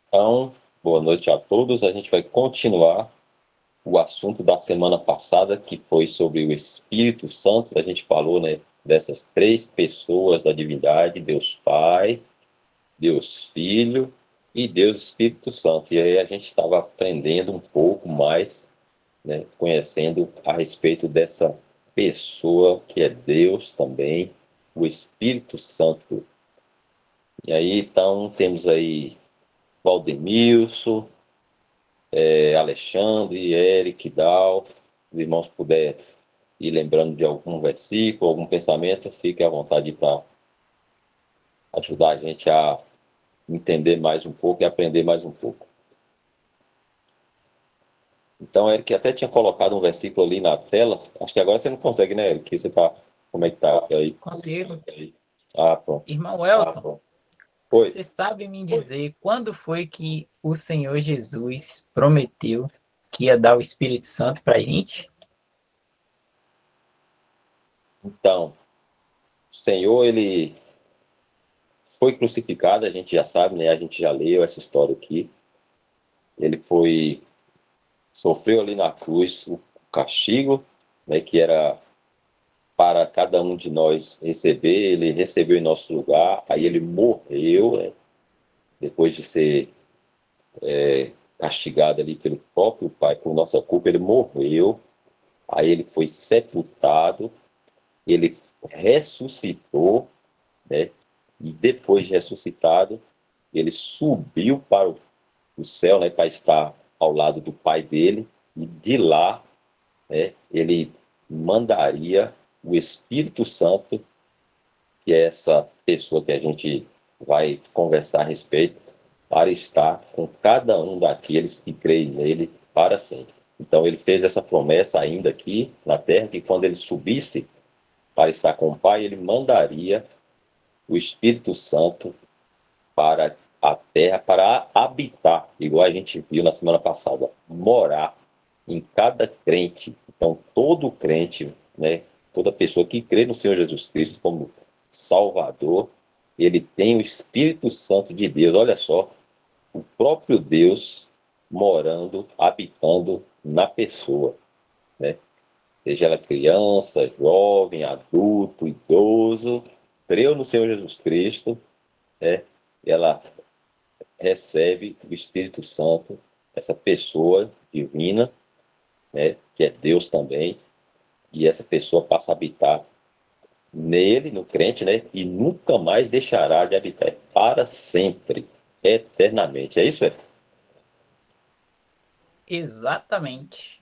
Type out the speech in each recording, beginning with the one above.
Então, boa noite a todos. A gente vai continuar o assunto da semana passada, que foi sobre o Espírito Santo. A gente falou, né, dessas três pessoas da divindade: Deus Pai, Deus Filho e Deus Espírito Santo. E aí a gente estava aprendendo um pouco mais, né, conhecendo a respeito dessa pessoa que é Deus também, o Espírito Santo. E aí, então, temos aí Valdemilson, Alexandre, Eric, Dal, os irmãos puder ir lembrando de algum versículo, algum pensamento, fique à vontade para ajudar a gente a entender mais um pouco e aprender mais um pouco. Então, Eric até tinha colocado um versículo ali na tela, acho que agora você não consegue, né, Eric? Você tá, como é que tá aí? Consigo. Ah, pronto. Irmão Elton, Oi. você sabe me dizer quando foi que o Senhor Jesus prometeu que ia dar o Espírito Santo para a gente? Então, o Senhor, ele foi crucificado, a gente já sabe, né? A gente já leu essa história aqui. Ele foi sofreu ali na cruz o castigo, né, que era para cada um de nós receber, ele recebeu em nosso lugar, aí ele morreu, né, depois de ser castigado ali pelo próprio Pai por nossa culpa, ele morreu, aí ele foi sepultado, ele ressuscitou, né, e depois de ressuscitado, ele subiu para o céu, né, para estar ao lado do Pai dele, e de lá, né, ele mandaria o Espírito Santo, que é essa pessoa que a gente vai conversar a respeito, para estar com cada um daqueles que creem nele para sempre. Então ele fez essa promessa ainda aqui na terra, que quando ele subisse para estar com o Pai, ele mandaria o Espírito Santo para a terra, para habitar, igual a gente viu na semana passada, morar em cada crente. Então, todo crente, né, toda pessoa que crê no Senhor Jesus Cristo como Salvador, ele tem o Espírito Santo de Deus. Olha só, o próprio Deus morando, habitando na pessoa, né? Seja ela criança, jovem, adulto, idoso, creu no Senhor Jesus Cristo, né? Ela recebe o Espírito Santo, essa pessoa divina, né, que é Deus também, e essa pessoa passa a habitar nele, no crente, né, e nunca mais deixará de habitar para sempre, eternamente. É isso, é? Exatamente.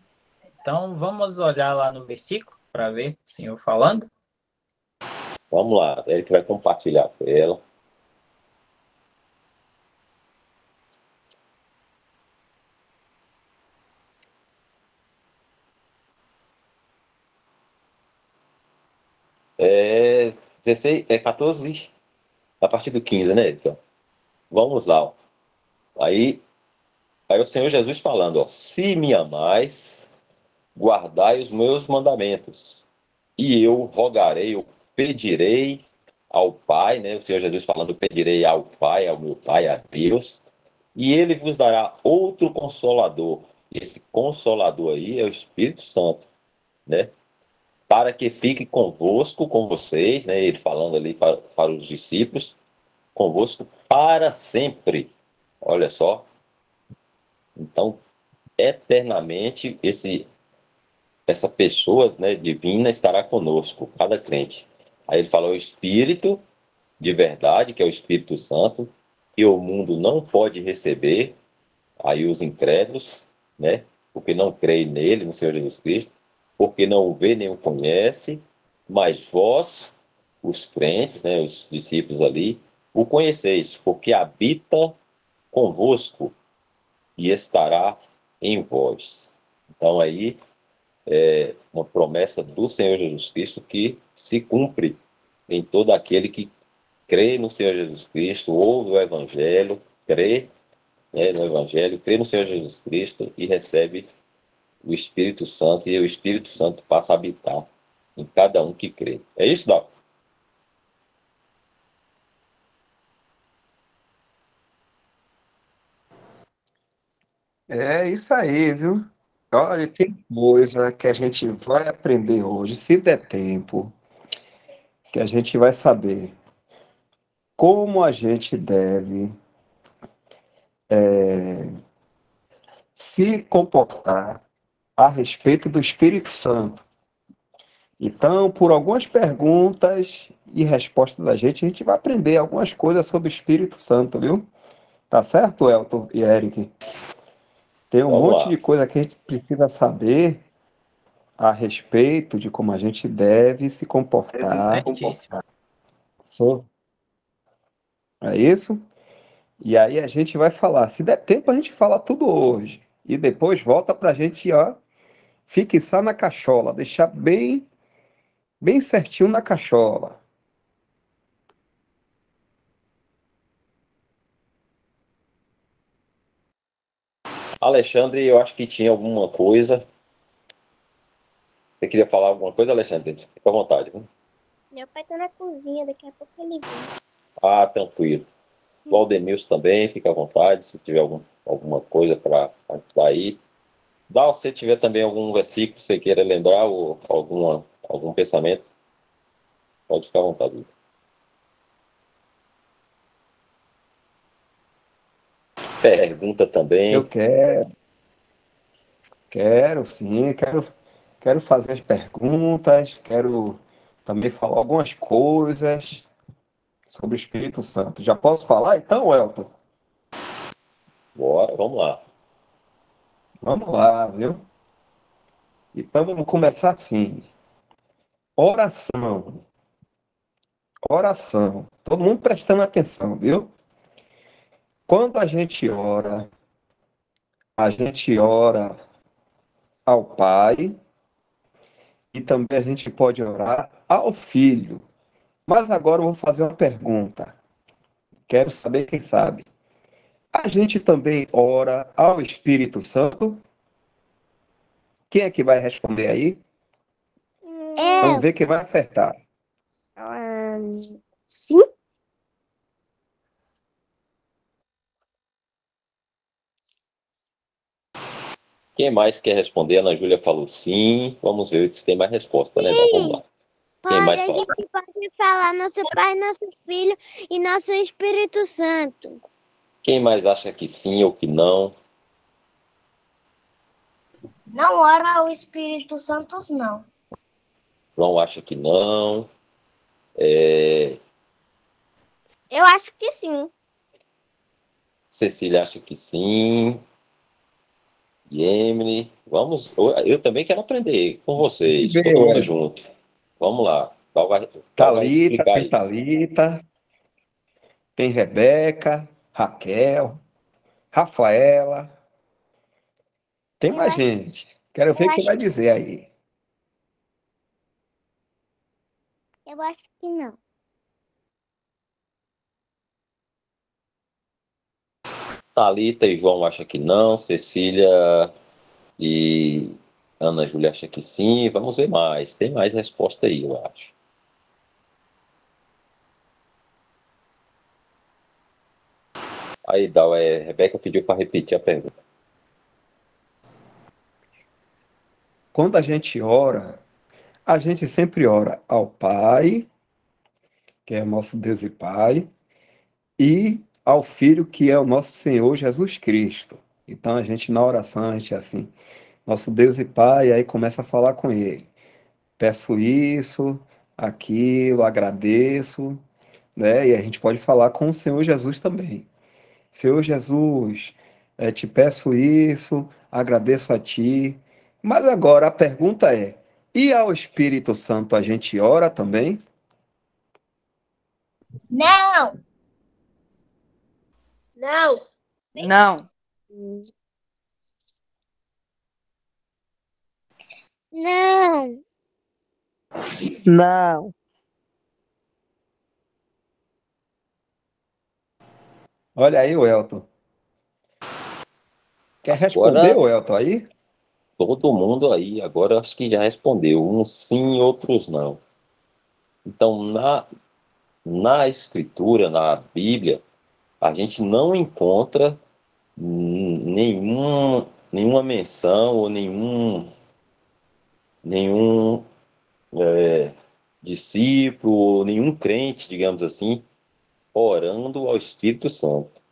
Então vamos olhar lá no versículo para ver o Senhor falando. Vamos lá, Eric vai compartilhar a tela. É 16, é 14, a partir do 15, né, Eric? Vamos lá. Ó. Aí, aí o Senhor Jesus falando, ó, se me amais, guardai os meus mandamentos. E eu rogarei, eu pedirei ao Pai, né? O Senhor Jesus falando, pedirei ao Pai, ao meu Pai, a Deus, e ele vos dará outro consolador. Esse consolador aí é o Espírito Santo, né? Para que fique convosco, com vocês, né? Ele falando ali para os discípulos, convosco para sempre. Olha só. Então, eternamente, essa pessoa, né, divina estará conosco, cada crente. Aí ele fala o Espírito de verdade, que é o Espírito Santo, que o mundo não pode receber, aí os incrédulos, né, porque não creem nele, no Senhor Jesus Cristo, porque não o vê nem o conhece, mas vós, os crentes, né, os discípulos ali, o conheceis, porque habita convosco e estará em vós. Então aí uma promessa do Senhor Jesus Cristo que se cumpre em todo aquele que crê no Senhor Jesus Cristo, ouve o Evangelho, crê, né, no Evangelho, crê no Senhor Jesus Cristo e recebe o Espírito Santo, e o Espírito Santo passa a habitar em cada um que crê. É isso, Dal? É isso aí, viu? Olha, tem coisa que a gente vai aprender hoje, se der tempo, que a gente vai saber como a gente deve se comportar a respeito do Espírito Santo. Então, por algumas perguntas e respostas da gente, a gente vai aprender algumas coisas sobre o Espírito Santo, viu? Tá certo, Elton e Eric? Tem um Vamos monte de lá. coisa que a gente precisa saber a respeito de como a gente deve se comportar. Certíssimo. É isso? E aí a gente vai falar. Se der tempo, a gente fala tudo hoje. E depois volta pra gente, ó, fixar na cachola, deixar bem, bem certinho na cachola. Alexandre, eu acho que tinha alguma coisa. Você queria falar alguma coisa, Alexandre? Fica à vontade. Viu? Meu pai tá na cozinha, daqui a pouco ele vem. Ah, tranquilo. Valdemilson também, fica à vontade, se tiver alguma coisa para ajudar aí. Dá, se tiver também algum versículo que você queira lembrar ou algum pensamento, pode ficar à vontade. Pergunta Eu também. quero sim, quero fazer as perguntas, quero também falar algumas coisas sobre o Espírito Santo. Já posso falar então, Elton? Bora, vamos lá. Vamos lá, viu? Então vamos começar assim. Oração. Oração. Todo mundo prestando atenção, viu? Quando a gente ora ao Pai e também a gente pode orar ao Filho. Mas agora eu vou fazer uma pergunta. Quero saber quem sabe. A gente também ora ao Espírito Santo? Quem é que vai responder aí? Vamos ver quem vai acertar. Sim? Quem mais quer responder? A Ana Júlia falou sim. Vamos ver se tem mais resposta, né? Vamos lá. Quem mais A fala? gente pode falar nosso Pai, nosso Filho e nosso Espírito Santo. Quem mais acha que sim ou que não? Não ora ao Espírito Santo, não. João acha que não. É, Eu acho que sim. Cecília acha que sim. E Emily, vamos. Eu também quero aprender com E vocês, todo veio, mundo junto. Vamos lá. Qual vai Talita, explicar tem aí? Talita, tem Rebeca, Raquel, Rafaela, tem Eu mais acho, gente. Quero eu ver quem acho, vai dizer aí. eu acho que não. Thalita e João acha que não. Cecília e Ana Júlia acha que sim. Vamos ver mais. Tem mais resposta aí, eu acho. Aí, Dal, Rebeca pediu para repetir a pergunta. Quando a gente sempre ora ao Pai, que é o nosso Deus e Pai, e ao Filho, que é o nosso Senhor Jesus Cristo. Então a gente na oração, a gente é assim, nosso Deus e Pai, aí começa a falar com ele. Peço isso, aquilo, agradeço, né? E a gente pode falar com o Senhor Jesus também. Senhor Jesus, te peço isso, agradeço a ti. Mas agora a pergunta é: e ao Espírito Santo a gente ora também? Não! Não! Não, Não! não, Olha aí, o Elton. Quer responder, Agora, o Elton, aí? todo mundo aí, agora acho que já respondeu. Uns sim, outros não. Então, na Escritura, na Bíblia, a gente não encontra nenhuma menção ou nenhum discípulo, ou nenhum crente, digamos assim, orando ao Espírito Santo.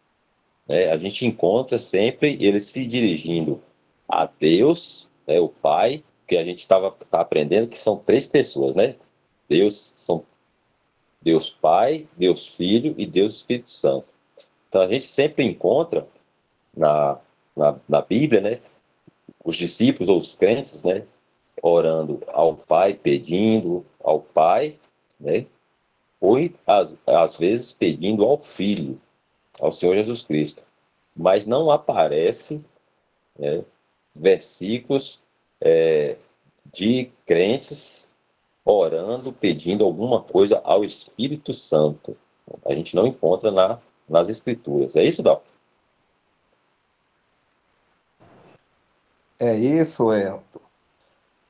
A gente encontra sempre ele se dirigindo a Deus, o Pai, que a gente tá aprendendo que são três pessoas, né? São Deus Pai, Deus Filho e Deus Espírito Santo. Então a gente sempre encontra na, na Bíblia, né, os discípulos ou os crentes, né, orando ao Pai, pedindo ao Pai, né, ou às vezes pedindo ao Filho, ao Senhor Jesus Cristo. Mas não aparece, né, versículos de crentes orando, pedindo alguma coisa ao Espírito Santo. A gente não encontra nas Escrituras. É isso, Dal? É isso, Elton.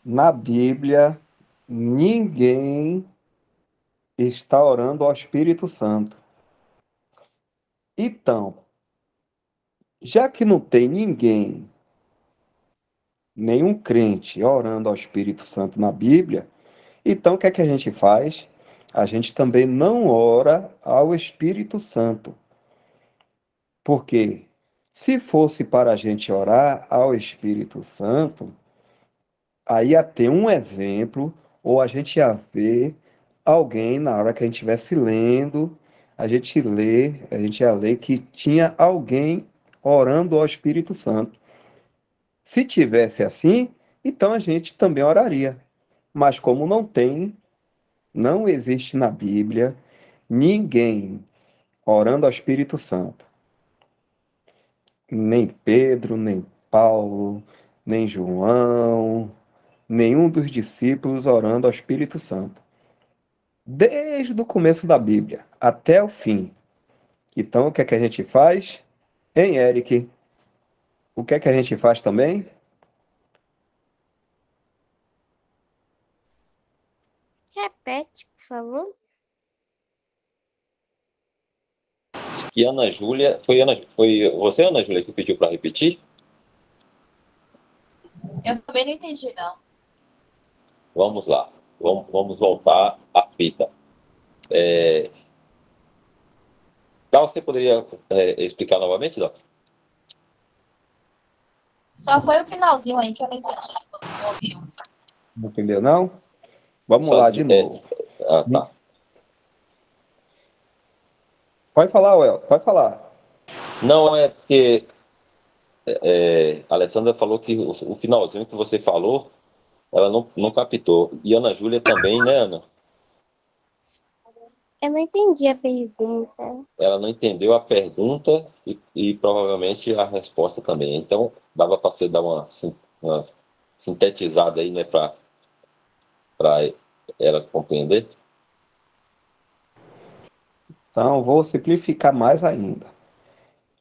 Na Bíblia, ninguém está orando ao Espírito Santo. Então, já que não tem ninguém, nenhum crente orando ao Espírito Santo na Bíblia, então o que é que a gente faz? A gente também não ora ao Espírito Santo. Porque se fosse para a gente orar ao Espírito Santo, aí ia ter um exemplo, ou a gente ia ver alguém na hora que a gente estivesse lendo, a gente ia ler que tinha alguém orando ao Espírito Santo. Se tivesse assim, então a gente também oraria. Mas como não tem, não existe na Bíblia ninguém orando ao Espírito Santo. Nem Pedro, nem Paulo, nem João, nenhum dos discípulos orando ao Espírito Santo. Desde o começo da Bíblia até o fim. Então, o que é que a gente faz? Hein, Eric? O que é que a gente faz também? Repete, por favor. E Ana Júlia, foi você, Ana Júlia, que pediu para repetir? Eu também não entendi, não. Vamos lá, vamos voltar à fita. Dal, você poderia explicar novamente, Dal? Só foi o finalzinho aí que eu não entendi. Não ouviu. Não entendeu, não? Vamos Só lá de novo. tá. Pode falar, Well, pode falar. Não é porque a Alessandra falou que o finalzinho que você falou, ela não captou. E Ana Júlia também, né, Ana? Eu não entendi a pergunta. Ela não entendeu a pergunta e provavelmente a resposta também. Então, dava para você dar uma sintetizada aí, né, para ela compreender? Então, vou simplificar mais ainda.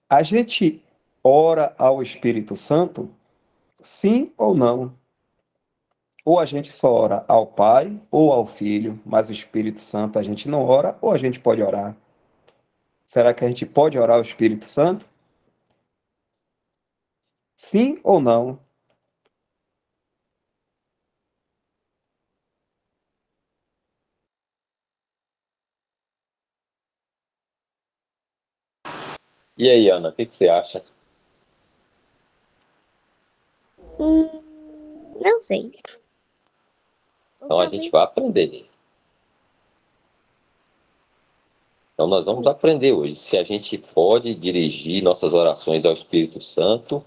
A gente ora ao Espírito Santo? Sim ou não? Ou a gente só ora ao Pai ou ao Filho, mas o Espírito Santo a gente não ora, ou a gente pode orar? Será que a gente pode orar ao Espírito Santo? Sim ou não? E aí, Ana, o que você acha? Não sei. Então, a gente vai aprender. Então, nós vamos aprender hoje se a gente pode dirigir nossas orações ao Espírito Santo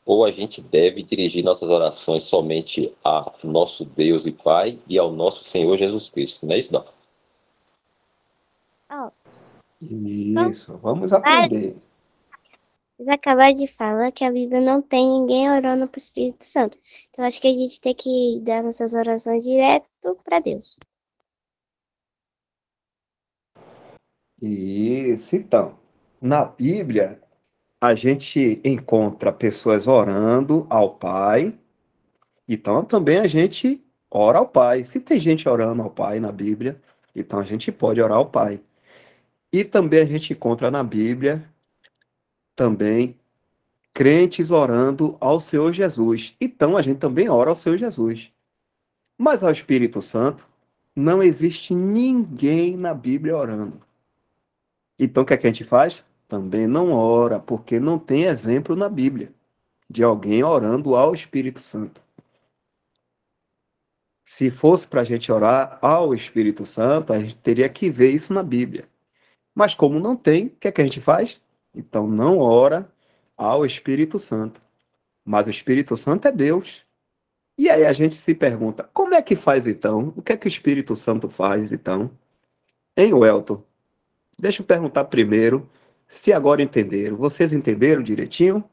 ou a gente deve dirigir nossas orações somente a nosso Deus e Pai e ao nosso Senhor Jesus Cristo. Não é isso, não? Ó, Isso, vamos aprender. vocês acabaram de falar que a Bíblia não tem ninguém orando para o Espírito Santo. Então, acho que a gente tem que dar nossas orações direto para Deus. Isso, então. Na Bíblia, a gente encontra pessoas orando ao Pai, então também a gente ora ao Pai. Se tem gente orando ao Pai na Bíblia, então a gente pode orar ao Pai. E também a gente encontra na Bíblia também crentes orando ao Senhor Jesus. Então a gente também ora ao Senhor Jesus. Mas ao Espírito Santo, não existe ninguém na Bíblia orando. Então o que é que a gente faz? Também não ora, porque não tem exemplo na Bíblia de alguém orando ao Espírito Santo. Se fosse para a gente orar ao Espírito Santo, a gente teria que ver isso na Bíblia. Mas como não tem, o que é que a gente faz? Então não ora ao Espírito Santo. Mas o Espírito Santo é Deus. E aí a gente se pergunta, como é que faz então? O que é que o Espírito Santo faz então? Hein, Welton? Deixa eu perguntar primeiro se agora entenderam. Vocês entenderam direitinho?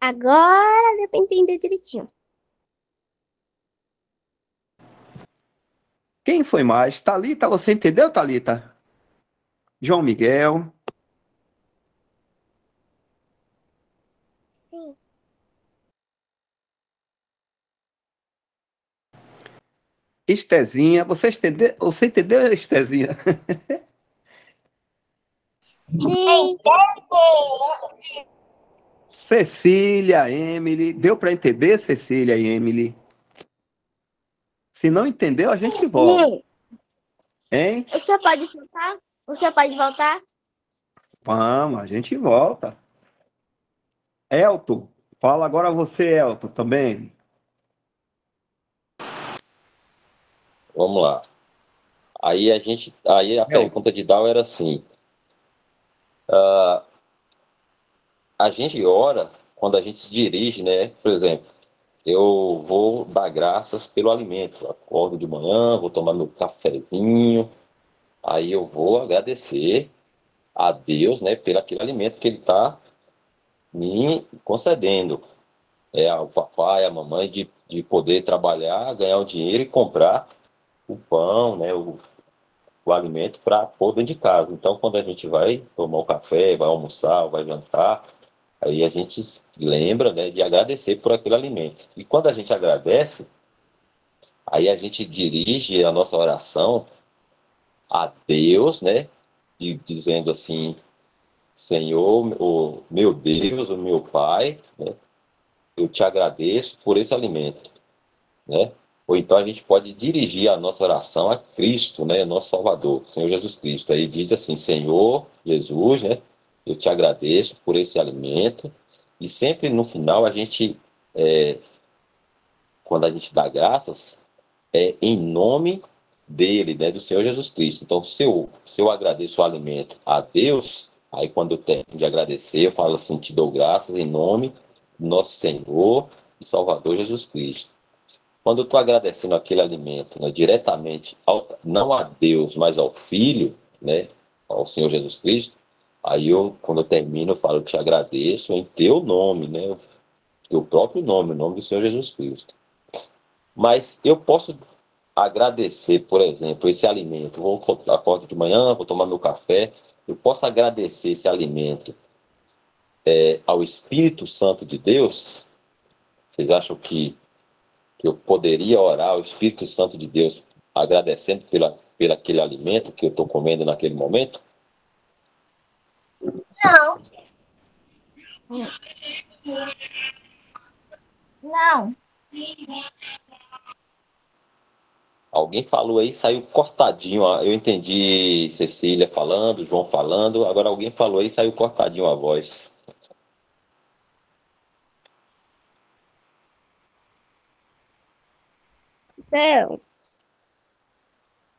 Agora deu pra entender direitinho. Quem foi mais? Thalita, você entendeu, Thalita? João Miguel? Sim. Estezinha, você entendeu, Estezinha? Sim. Cecília, Emily, deu para entender, Cecília e Emily? Se não entendeu, a gente volta. Hein? O senhor pode voltar? O senhor pode voltar? Vamos, a gente volta. Elton, fala agora você, Elton, também. Vamos lá. Aí a pergunta de Dal era assim: a gente ora quando a gente se dirige, né? Por exemplo, eu vou dar graças pelo alimento. Acordo de manhã, vou tomar meu cafezinho, aí eu vou agradecer a Deus, né, pelo aquele alimento que Ele está me concedendo. Ao papai, à mamãe, de poder trabalhar, ganhar o dinheiro e comprar o pão, né, o alimento para pôr dentro de casa. Então, quando a gente vai tomar o café, vai almoçar, vai jantar, aí a gente lembra, né, de agradecer por aquele alimento. E quando a gente agradece, aí a gente dirige a nossa oração a Deus, né, e dizendo assim: Senhor, o meu Deus, o meu Pai, né, eu te agradeço por esse alimento, né? Ou então a gente pode dirigir a nossa oração a Cristo, né, nosso Salvador, Senhor Jesus Cristo. Aí diz assim: Senhor Jesus, né, eu te agradeço por esse alimento. E sempre no final a gente, quando a gente dá graças, é em nome dele, né, do Senhor Jesus Cristo. Então, se eu agradeço o alimento a Deus, aí quando eu termino de agradecer, eu falo assim: te dou graças em nome do nosso Senhor e Salvador Jesus Cristo. Quando eu estou agradecendo aquele alimento, né, diretamente, não a Deus, mas ao Filho, né, ao Senhor Jesus Cristo, aí quando eu termino, eu falo: eu te agradeço em teu nome, né, teu próprio nome, o nome do Senhor Jesus Cristo. Mas eu posso agradecer, por exemplo, esse alimento. Acordo de manhã, vou tomar meu café. Eu posso agradecer esse alimento ao Espírito Santo de Deus? Vocês acham que eu poderia orar ao Espírito Santo de Deus agradecendo pelo aquele alimento que eu estou comendo naquele momento? Não. Não. Alguém falou aí, saiu cortadinho. Eu entendi Cecília falando, João falando. Agora alguém falou aí, saiu cortadinho a voz. Não.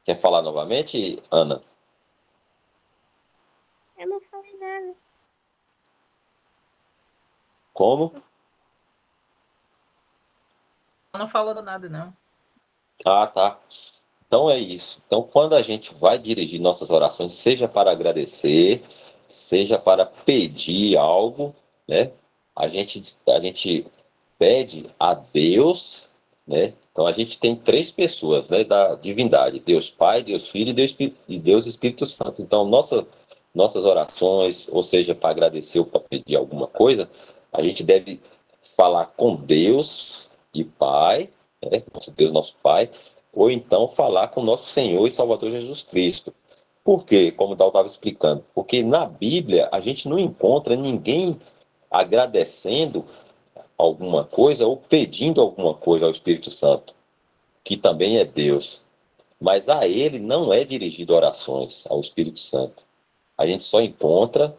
Quer falar novamente, Ana? Eu não falei nada. Como? Não falou nada, não. Ah, tá. Então é isso. Então, quando a gente vai dirigir nossas orações, seja para agradecer, seja para pedir algo, né? A gente pede a Deus, né? Então a gente tem três pessoas, né, da divindade: Deus Pai, Deus Filho e Deus Espírito Santo. Então nossas orações, ou seja, para agradecer ou para pedir alguma coisa, a gente deve falar com Deus e Pai, né? Nosso Deus, nosso Pai, ou então falar com nosso Senhor e Salvador Jesus Cristo. Por quê? Como o Dal estava explicando. Porque na Bíblia a gente não encontra ninguém agradecendo alguma coisa ou pedindo alguma coisa ao Espírito Santo, que também é Deus. Mas a ele não é dirigido orações ao Espírito Santo. A gente só encontra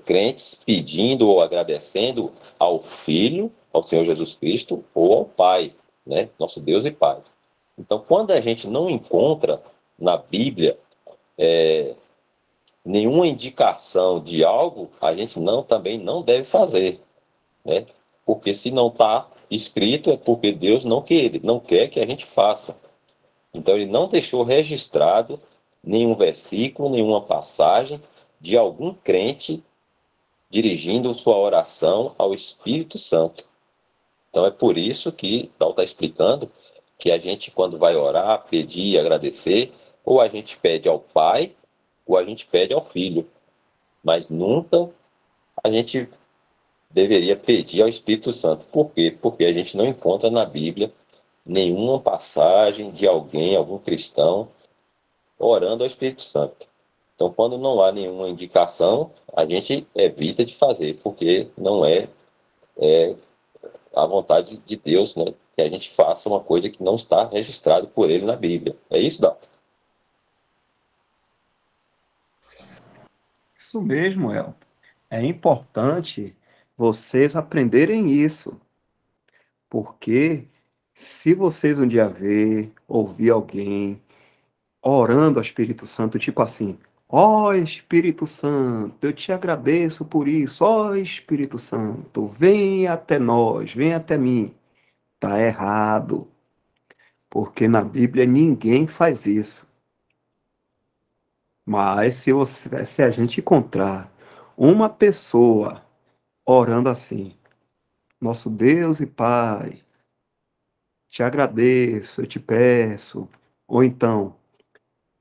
crentes pedindo ou agradecendo ao Filho, ao Senhor Jesus Cristo, ou ao Pai, né? Nosso Deus e Pai. Então, quando a gente não encontra na Bíblia nenhuma indicação de algo, a gente também não deve fazer, né? Porque se não está escrito é porque Deus não quer que a gente faça. Então ele não deixou registrado nenhum versículo, nenhuma passagem de algum crente dirigindo sua oração ao Espírito Santo. Então é por isso que Paulo está explicando que a gente, quando vai orar, pedir, agradecer, ou a gente pede ao Pai, ou a gente pede ao Filho. Mas nunca a gente deveria pedir ao Espírito Santo. Por quê? Porque a gente não encontra na Bíblia nenhuma passagem de alguém, algum cristão, orando ao Espírito Santo. Então, quando não há nenhuma indicação, a gente evita de fazer, porque não é a vontade de Deus, né, que a gente faça uma coisa que não está registrado por ele na Bíblia. É isso, Dal? Isso mesmo, El. É importante vocês aprenderem isso, porque se vocês um dia ouvir alguém orando ao Espírito Santo, tipo assim, ó Espírito Santo, eu te agradeço por isso, ó Espírito Santo, vem até nós, vem até mim. Tá errado, porque na Bíblia ninguém faz isso. Mas se a gente encontrar uma pessoa orando assim, nosso Deus e Pai, te agradeço, eu te peço, ou então,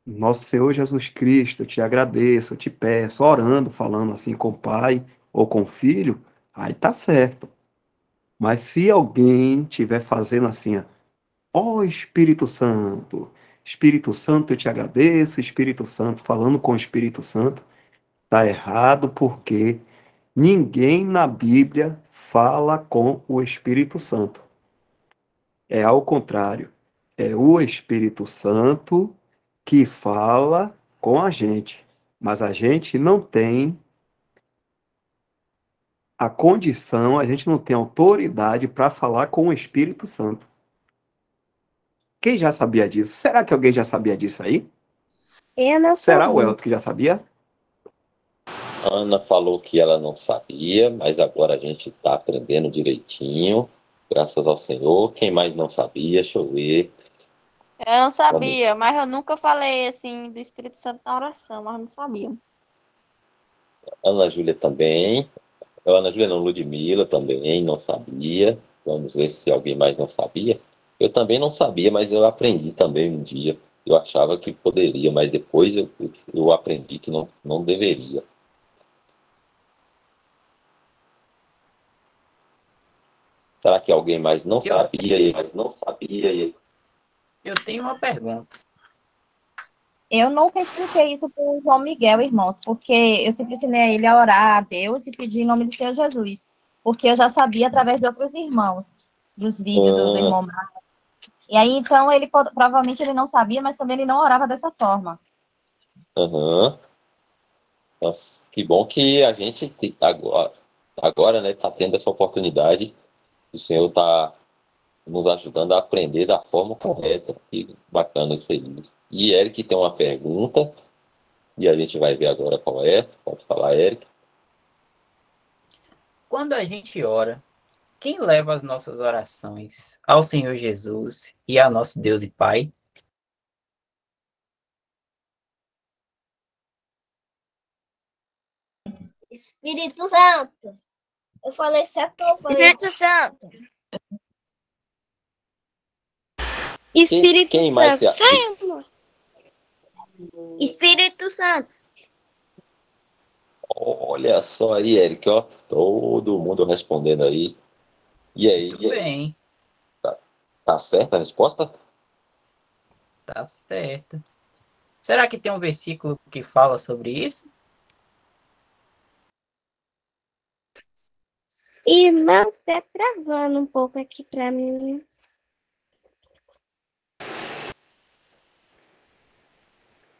nosso Senhor Jesus Cristo, eu te agradeço, eu te peço, orando, falando assim com o Pai ou com o Filho, aí tá certo. Mas se alguém estiver fazendo assim, ó Espírito Santo, eu te agradeço, Espírito Santo, falando com o Espírito Santo, tá errado porque ninguém na Bíblia fala com o Espírito Santo. É ao contrário. É o Espírito Santo que fala com a gente. Mas a gente não tem a condição, a gente não tem autoridade para falar com o Espírito Santo. Quem já sabia disso? Será que alguém já sabia disso aí? Eu não Será o sabia. Elton que já sabia? Ana falou que ela não sabia, mas agora a gente está aprendendo direitinho, graças ao Senhor. Quem mais não sabia? Deixa eu ver. Eu não sabia, mas eu nunca falei assim do Espírito Santo na oração, mas não sabia. Ana Júlia também. Ana Júlia não, Ludmila também não sabia. Vamos ver se alguém mais não sabia. Eu também não sabia, mas eu aprendi também um dia. Eu achava que poderia, mas depois eu aprendi que não deveria. Será que alguém mais não Eu, sabia, mas não sabia? eu tenho uma pergunta. Eu nunca expliquei isso para o João Miguel, irmãos, porque eu sempre ensinei a ele a orar a Deus e pedir em nome do Senhor Jesus, porque eu já sabia através de outros irmãos, dos vídeos do Ah, irmão. E aí, então, provavelmente ele não sabia, mas também ele não orava dessa forma. aham. Nossa, que bom que a gente agora, né, está tendo essa oportunidade. O Senhor está nos ajudando a aprender da forma correta. Que bacana isso aí. E Eric tem uma pergunta, e a gente vai ver agora qual é. Pode falar, Eric. Quando a gente ora, quem leva as nossas orações ao Senhor Jesus e a nosso Deus e Pai? Espírito Santo. Eu falei certo ou eu falei Espírito Santo. Espírito Quem mais Santo. se... Sai, amor. Espírito Santo. Olha só aí, Eric, ó. Todo mundo respondendo aí. E aí, Muito bem, tá certa a resposta? tá certo. Será que tem um versículo que fala sobre isso? Irmão, tá travando um pouco aqui pra mim.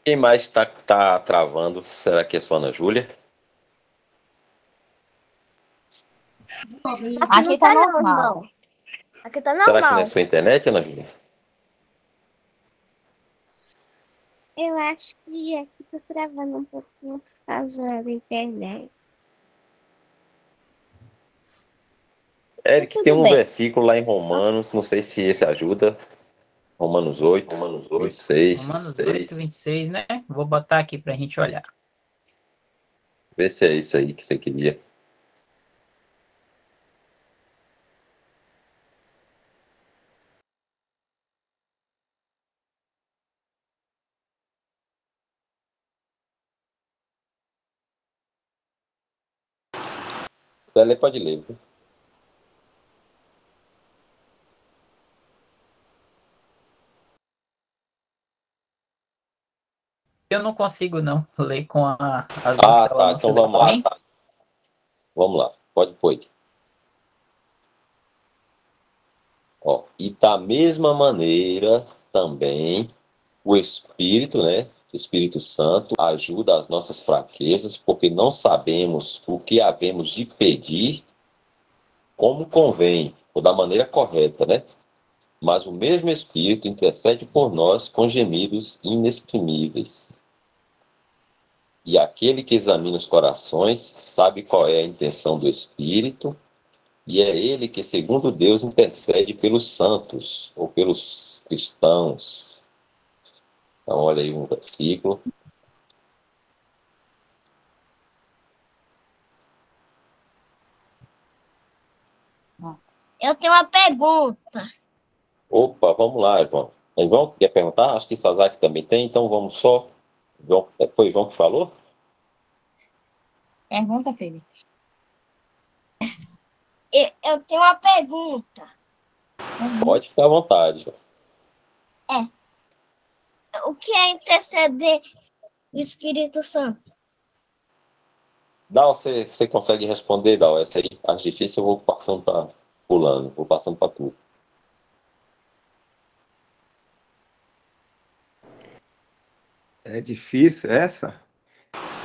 Quem mais tá travando? Será que é só a Ana Júlia? Aqui tá normal. Aqui tá Será que não é normal. sua internet, Ana Júlia? Eu acho que aqui tá travando um pouquinho por causa da internet. Eric, Tudo tem um bem. versículo lá em Romanos, não sei se esse ajuda. Romanos 8, 26. Romanos 8, 26, né? Vou botar aqui para a gente olhar. Vê se é isso aí que você queria. Se ler, pode ler. Viu? Eu não consigo não ler com as luzes Ah, que ela tá. não se Então lê vamos pra lá. mim. Vamos lá. Pode pôr. Ó, e da mesma maneira também o Espírito, né? O Espírito Santo ajuda as nossas fraquezas, porque não sabemos o que havemos de pedir como convém, ou da maneira correta, né? Mas o mesmo Espírito intercede por nós com gemidos inexprimíveis. E aquele que examina os corações sabe qual é a intenção do Espírito, e é ele que, segundo Deus, intercede pelos santos, ou pelos cristãos. Então, olha aí um versículo. Eu tenho uma pergunta. Opa, vamos lá, João. João, quer perguntar? Acho que Sazaki também tem, então vamos só. João, foi João que falou? Pergunta, Felipe. Eu tenho uma pergunta. Pode ficar à vontade. João. O que é interceder o Espírito Santo? Dal, você consegue responder, Dal? Essa aí, acho difícil, eu vou passando para pulando, vou passando para tu. É difícil essa?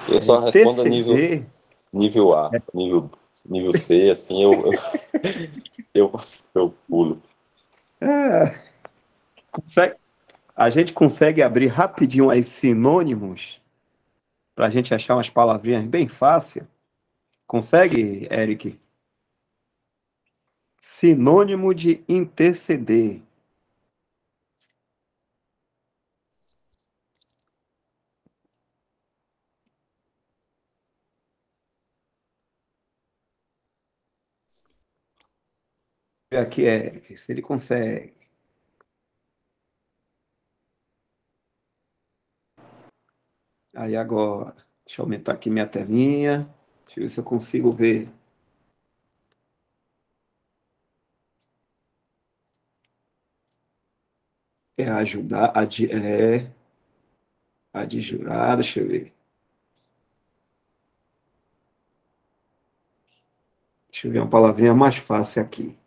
Eu só respondo Interceder. nível A, nível C, assim, eu, eu pulo. Consegue- a gente consegue abrir rapidinho aí sinônimos para a gente achar umas palavrinhas bem fácil. Consegue, Eric? Sinônimo de interceder. Aqui, Eric, se ele consegue. Aí agora, deixa eu aumentar aqui minha telinha. Deixa eu ver se eu consigo ver. É ajudar, adjurar, deixa eu ver. Deixa eu ver uma palavrinha mais fácil aqui.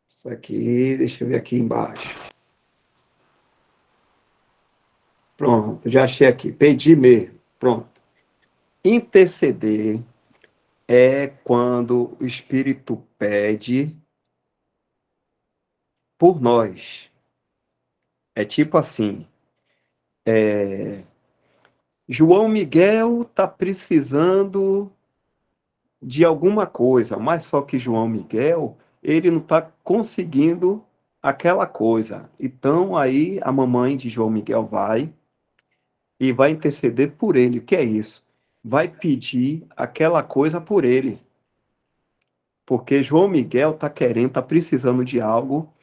Isso aqui, deixa eu ver aqui embaixo. Pronto, já achei aqui. Pedir mesmo. Pronto. Interceder é quando o Espírito pede por nós. É tipo assim, João Miguel está precisando de alguma coisa, mas só que João Miguel, ele não está conseguindo aquela coisa. Então aí a mamãe de João Miguel vai e vai interceder por ele. O que é isso? Vai pedir aquela coisa por ele. Porque João Miguel está querendo, está precisando de algo,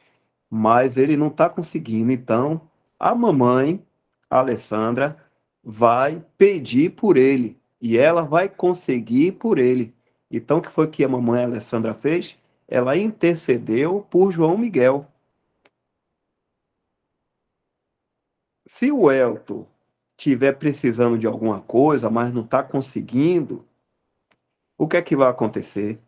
mas ele não está conseguindo. Então, a mamãe, a Alessandra, vai pedir por ele e ela vai conseguir por ele. Então, o que foi que a mamãe a Alessandra fez? ela intercedeu por João Miguel. Se o Elton estiver precisando de alguma coisa, mas não está conseguindo, o que é que vai acontecer?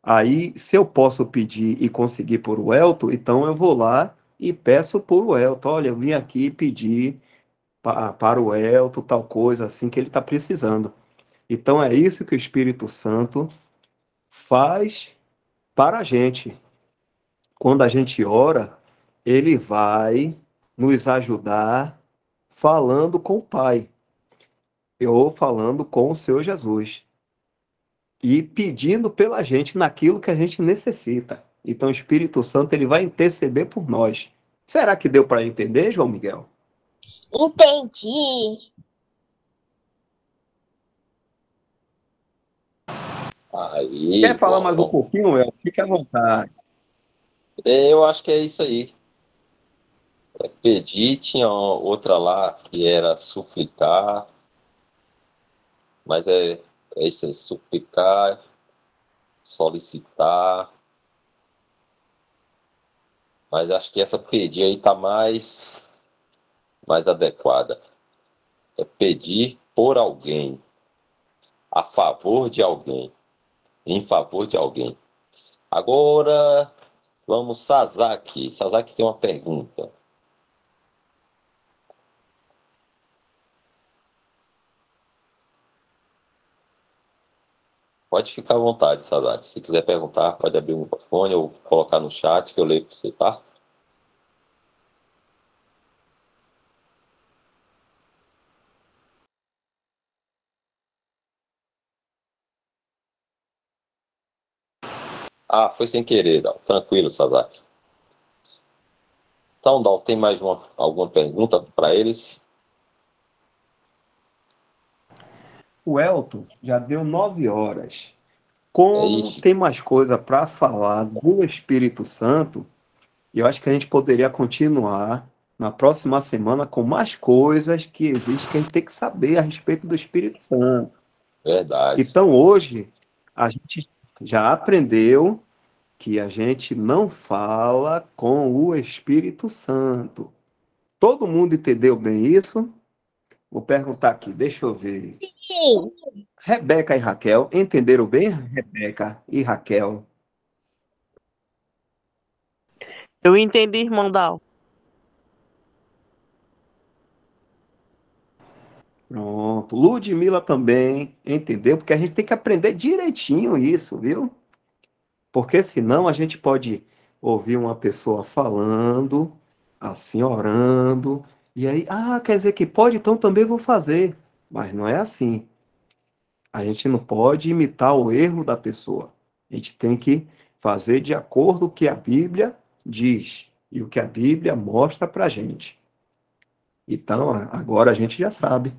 Aí, se eu posso pedir e conseguir por o Elton, então eu vou lá e peço por o Elton. Olha, eu vim aqui pedir para o Elton tal coisa assim que ele está precisando. Então é isso que o Espírito Santo faz para a gente. Quando a gente ora, ele vai nos ajudar falando com o Pai, ou falando com o Senhor Jesus, e pedindo pela gente naquilo que a gente necessita. Então o Espírito Santo ele vai interceder por nós. Será que deu para entender, João Miguel? Entendi. Aí, Quer falar mais um bom. pouquinho, El? Fique à vontade. Eu acho que é isso aí. Pedir, tinha outra lá que era suplicar, mas é isso aí, suplicar, solicitar, mas acho que essa pedir aí tá mais adequada. É pedir por alguém, a favor de alguém, em favor de alguém. Agora, vamos Sazaki. Sazaki tem uma pergunta. Pode ficar à vontade, Sazaki. Se quiser perguntar, pode abrir o microfone ou colocar no chat que eu leio para você, tá? Ah, foi sem querer, Dal. Tranquilo, Sazaki. Então, Dal, tem mais alguma pergunta para eles? O Elton já deu 9 horas. Como Ixi, tem mais coisa para falar do Espírito Santo, eu acho que a gente poderia continuar na próxima semana com mais coisas que existem que a gente tem que saber a respeito do Espírito Santo. verdade. Então, hoje, a gente já aprendeu que a gente não fala com o Espírito Santo. Todo mundo entendeu bem isso? Vou perguntar aqui, deixa eu ver. Sim. Rebeca e Raquel, entenderam bem, Rebeca e Raquel? Eu entendi, irmão Dal. Pronto. Ludmila também entendeu, porque a gente tem que aprender direitinho isso, viu? Porque senão a gente pode ouvir uma pessoa falando, assim, orando, e aí, quer dizer que pode, então também vou fazer. Mas não é assim. A gente não pode imitar o erro da pessoa. A gente tem que fazer de acordo com o que a Bíblia diz e o que a Bíblia mostra para a gente. Então, agora a gente já sabe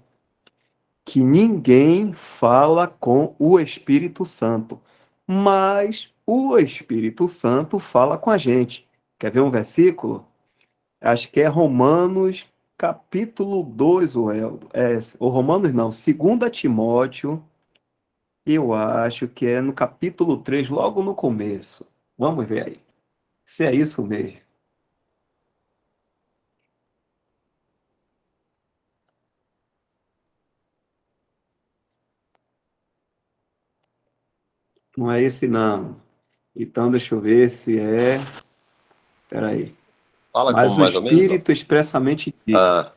que ninguém fala com o Espírito Santo, mas o Espírito Santo fala com a gente. Quer ver um versículo? Acho que é Romanos capítulo 2, o Romanos não, 2 Timóteo, eu acho que é no capítulo 3, logo no começo. Vamos ver aí. Se é isso mesmo. Não é esse não. Então deixa eu ver se é. Espera aí. Fala como Mas o mais ou menos, Dal. Espírito expressamente diz. Ah,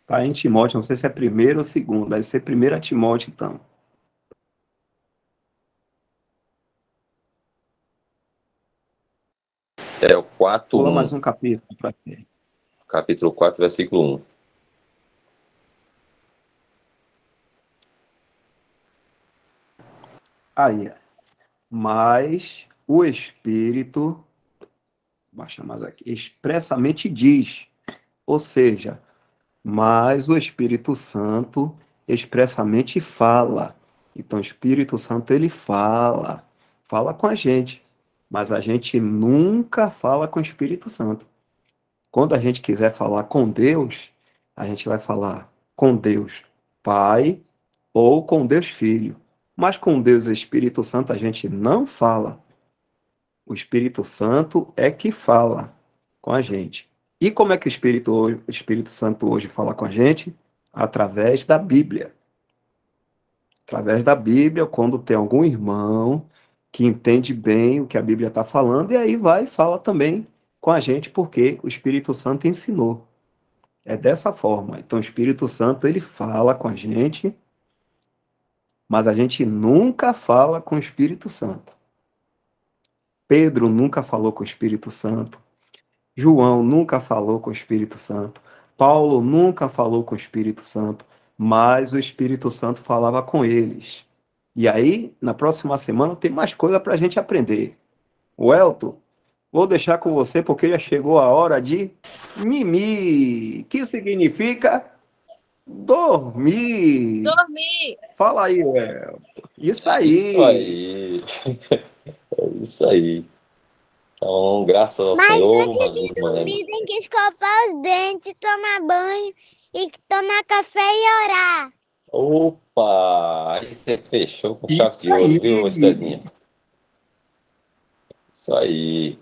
Tá em Timóteo, não sei se é primeiro ou segundo. Deve ser 1 Timóteo, então. é o Pula mais 4:1. um capítulo para ver. Capítulo 4, versículo 1. Aí, mas o Espírito, baixa mais aqui, expressamente diz, ou seja, mas o Espírito Santo expressamente fala. Então, o Espírito Santo, ele fala com a gente, mas a gente nunca fala com o Espírito Santo. Quando a gente quiser falar com Deus, a gente vai falar com Deus Pai ou com Deus Filho. Mas com Deus e Espírito Santo a gente não fala. O Espírito Santo é que fala com a gente. E como é que o Espírito Santo hoje fala com a gente? Através da Bíblia. Através da Bíblia, quando tem algum irmão que entende bem o que a Bíblia está falando, e aí vai e fala também com a gente, porque o Espírito Santo ensinou. É dessa forma. Então, o Espírito Santo, ele fala com a gente, mas a gente nunca fala com o Espírito Santo. Pedro nunca falou com o Espírito Santo. João nunca falou com o Espírito Santo. Paulo nunca falou com o Espírito Santo, mas o Espírito Santo falava com eles. E aí, na próxima semana, tem mais coisa para a gente aprender. Welton, vou deixar com você porque já chegou a hora de mimir, que significa dormir. Dormir. Fala aí, Welton. Isso aí. Isso aí. É isso aí. Então, graças ao Mas Senhor, antes nós de vamos- dormir, tem que escovar os dentes, tomar banho e tomar café e orar. Opa! Aí você fechou com chave Isso de ouro, aí. viu, Estezinha? Isso aí.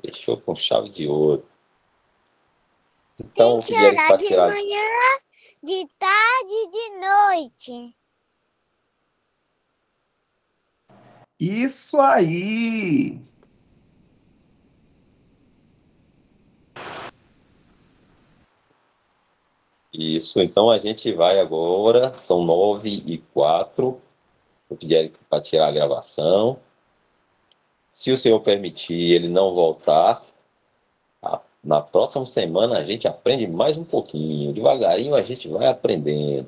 Fechou com chave de ouro. Então, Tem eu que pedi a ele orar para de tirar. manhã, de tarde e de noite. Isso aí. Isso, então a gente vai agora, são 9h04. Eu pedi a ele para tirar a gravação. Se o senhor permitir ele não voltar, na próxima semana a gente aprende mais um pouquinho. Devagarinho a gente vai aprendendo.